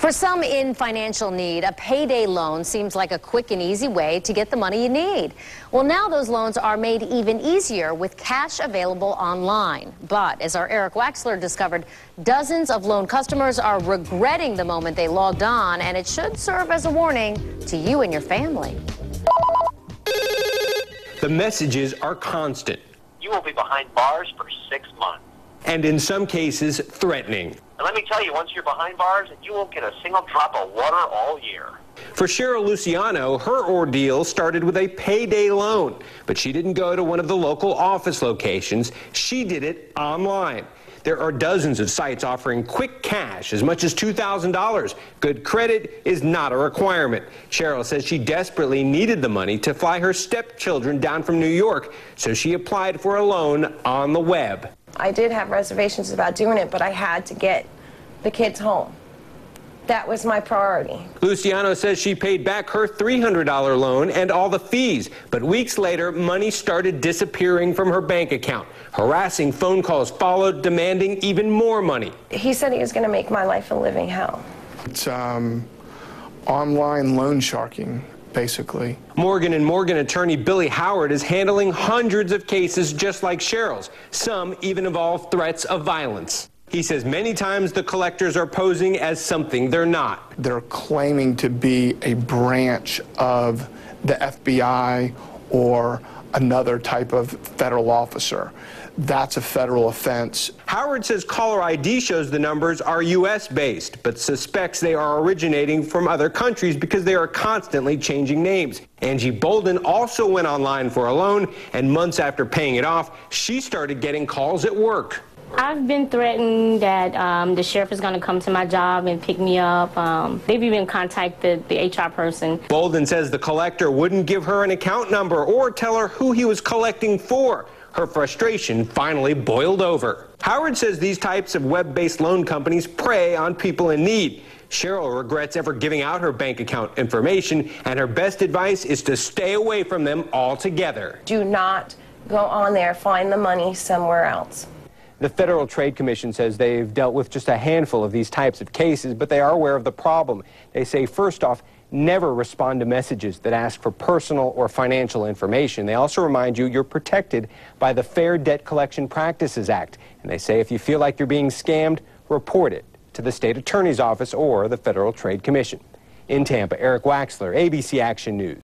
For some in financial need, a payday loan seems like a quick and easy way to get the money you need. Well, now those loans are made even easier with cash available online. But as our Eric Waxler discovered, dozens of loan customers are regretting the moment they logged on, and it should serve as a warning to you and your family. The messages are constant. You will be behind bars for 6 months. And in some cases, threatening. And let me tell you, once you're behind bars, you won't get a single drop of water all year. For Cheryl Luciano, her ordeal started with a payday loan, but she didn't go to one of the local office locations. She did it online. There are dozens of sites offering quick cash, as much as $2,000. Good credit is not a requirement. Cheryl says she desperately needed the money to fly her stepchildren down from New York, so she applied for a loan on the web. I did have reservations about doing it, but I had to get the kids home. That was my priority. Luciano says she paid back her $300 loan and all the fees, but weeks later, money started disappearing from her bank account. Harassing phone calls followed, demanding even more money. He said he was going to make my life a living hell. It's online loan sharking, basically. Morgan & Morgan attorney Billy Howard is handling hundreds of cases just like Cheryl's. Some even involve threats of violence. He says many times the collectors are posing as something they're not. They're claiming to be a branch of the FBI or another type of federal officer. That's a federal offense. Howard says caller ID shows the numbers are U.S.-based, but suspects they are originating from other countries because they are constantly changing names. Angie Bolden also went online for a loan, and months after paying it off, she started getting calls at work. I've been threatened that the sheriff is going to come to my job and pick me up. They've even contacted the HR person. Bolden says the collector wouldn't give her an account number or tell her who he was collecting for. Her frustration finally boiled over. Howard says these types of web-based loan companies prey on people in need. Cheryl regrets ever giving out her bank account information, and her best advice is to stay away from them altogether. Do not go on there, find the money somewhere else. The Federal Trade Commission says they've dealt with just a handful of these types of cases, but they are aware of the problem. They say, first off, never respond to messages that ask for personal or financial information. They also remind you you're protected by the Fair Debt Collection Practices Act. And they say if you feel like you're being scammed, report it to the state attorney's office or the Federal Trade Commission. In Tampa, Eric Waxler, ABC Action News.